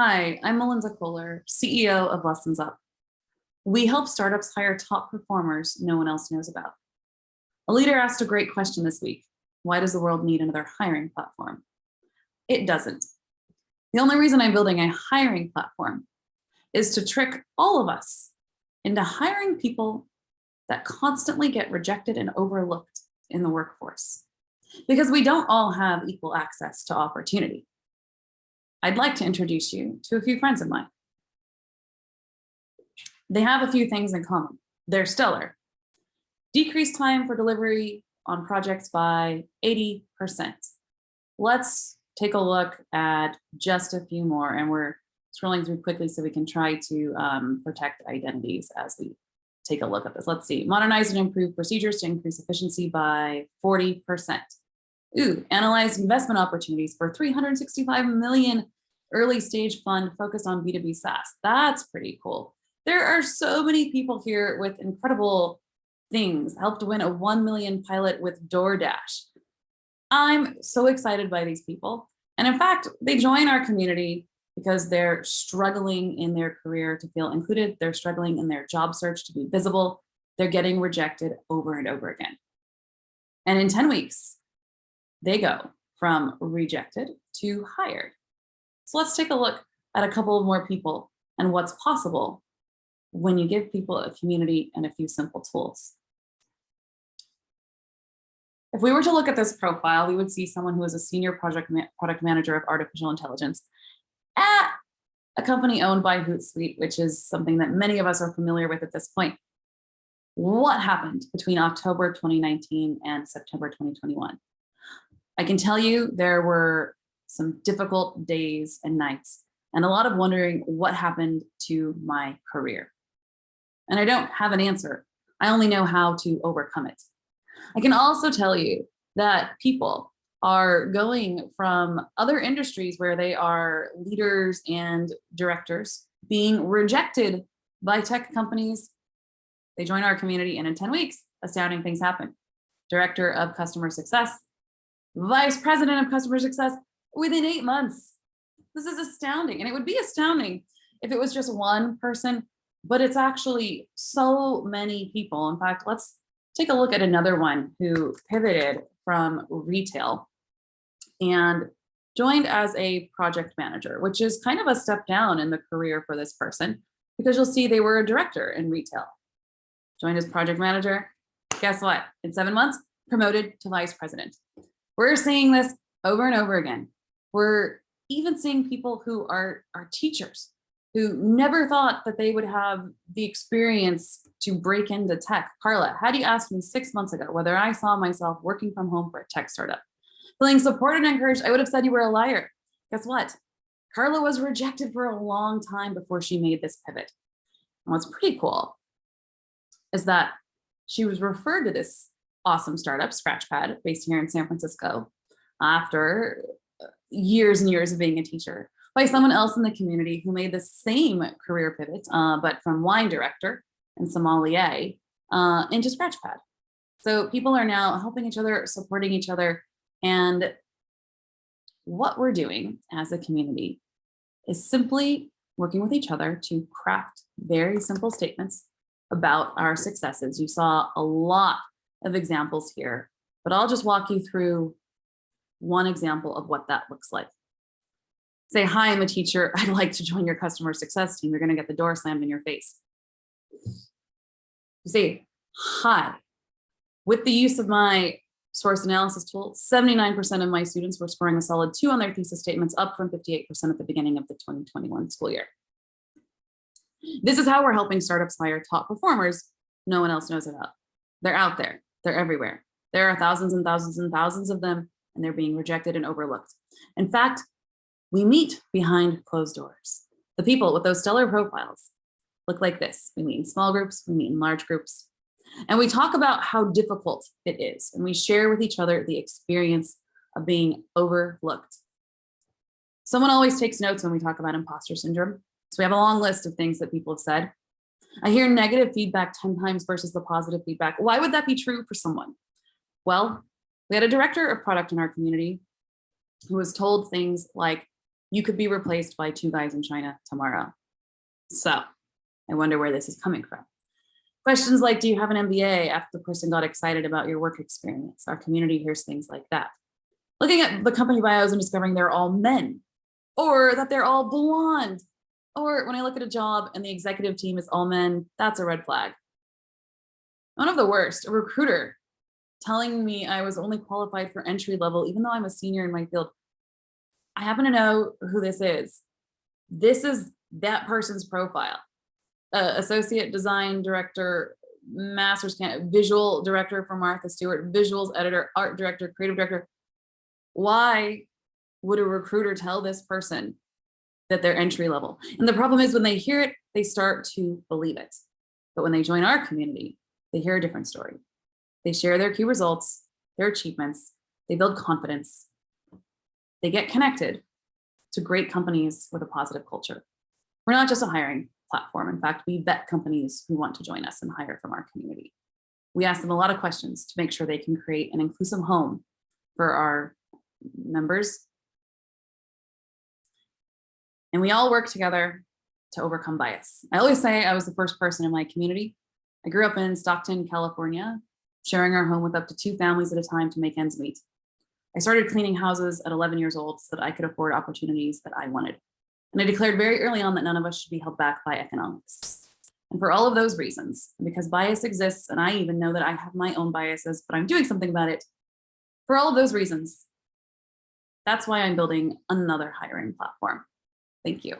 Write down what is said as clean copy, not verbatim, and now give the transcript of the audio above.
Hi, I'm Melinda Kohler, CEO of Lessons Up. We help startups hire top performers no one else knows about. A leader asked a great question this week. Why does the world need another hiring platform? It doesn't. The only reason I'm building a hiring platform is to trick all of us into hiring people that constantly get rejected and overlooked in the workforce, because we don't all have equal access to opportunity. I'd like to introduce you to a few friends of mine. They have a few things in common. They're stellar. Decreased time for delivery on projects by 80%. Let's take a look at just a few more, and we're scrolling through quickly so we can try to protect identities as we take a look at this. Let's see. Modernize and improve procedures to increase efficiency by 40%. Analyze investment opportunities for 365 million early stage fund focused on B2B SaaS. That's pretty cool. There are so many people here with incredible things. Helped win a 1 million pilot with DoorDash. I'm so excited by these people. And in fact, they join our community because they're struggling in their career to feel included. They're struggling in their job search to be visible. They're getting rejected over and over again. And in 10 weeks, they go from rejected to hired. So let's take a look at a couple of more people and what's possible when you give people a community and a few simple tools. If we were to look at this profile, we would see someone who is a senior product manager of artificial intelligence at a company owned by Hootsuite, which is something that many of us are familiar with at this point. What happened between October 2019 and September 2021? I can tell you there were some difficult days and nights and a lot of wondering what happened to my career. And I don't have an answer. I only know how to overcome it. I can also tell you that people are going from other industries where they are leaders and directors being rejected by tech companies. They join our community and in 10 weeks, astounding things happen. Director of customer success, vice president of customer success within 8 months. This is astounding. And it would be astounding if it was just one person, but it's actually so many people. In fact, let's take a look at another one who pivoted from retail and joined as a project manager, which is kind of a step down in the career for this person, because you'll see they were a director in retail. Joined as project manager. Guess what? In 7 months, promoted to vice president. We're seeing this over and over again. We're even seeing people who are teachers who never thought that they would have the experience to break into tech. Carla, had you asked me 6 months ago whether I saw myself working from home for a tech startup, feeling supported and encouraged, I would have said you were a liar. Guess what? Carla was rejected for a long time before she made this pivot. And what's pretty cool is that she was referred to this awesome startup, Scratchpad, based here in San Francisco, after years and years of being a teacher, by someone else in the community who made the same career pivot, but from wine director and sommelier into Scratchpad. So people are now helping each other, supporting each other. And what we're doing as a community is simply working with each other to craft very simple statements about our successes. You saw a lot of examples here, but I'll just walk you through one example of what that looks like. Say, hi, I'm a teacher. I'd like to join your customer success team. You're going to get the door slammed in your face. You say, hi. With the use of my source analysis tool, 79% of my students were scoring a solid 2 on their thesis statements, up from 58% at the beginning of the 2021 school year. This is how we're helping startups hire top performers no one else knows about. They're out there. They're everywhere. There are thousands and thousands and thousands of them, and they're being rejected and overlooked. In fact, we meet behind closed doors. The people with those stellar profiles look like this. We meet in small groups, we meet in large groups, and we talk about how difficult it is, and we share with each other the experience of being overlooked. Someone always takes notes when we talk about imposter syndrome, so we have a long list of things that people have said. I hear negative feedback 10 times versus the positive feedback. Why would that be true for someone? Well, we had a director of product in our community who was told things like, You could be replaced by 2 guys in China tomorrow. So I wonder where this is coming from. Questions like, do you have an MBA, after the person got excited about your work experience? Our community hears things like that. Looking at the company bios and discovering they're all men, or that they're all blonde, or when I look at a job and the executive team is all men, that's a red flag. One of the worst, a recruiter telling me I was only qualified for entry level, even though I'm a senior in my field. I happen to know who this is. This is that person's profile. Associate design director, visual director for Martha Stewart, visuals editor, art director, creative director. Why would a recruiter tell this person that they're entry level? And the problem is when they hear it, they start to believe it. But when they join our community, they hear a different story. They share their key results, their achievements, they build confidence, they get connected to great companies with a positive culture. We're not just a hiring platform. In fact, we vet companies who want to join us and hire from our community. We ask them a lot of questions to make sure they can create an inclusive home for our members. And we all work together to overcome bias. I always say I was the first person in my community. I grew up in Stockton, California, sharing our home with up to 2 families at a time to make ends meet. I started cleaning houses at 11 years old so that I could afford opportunities that I wanted. And I declared very early on that none of us should be held back by economics. And for all of those reasons, because bias exists, and I even know that I have my own biases, but I'm doing something about it. For all of those reasons, that's why I'm building another hiring platform. Thank you.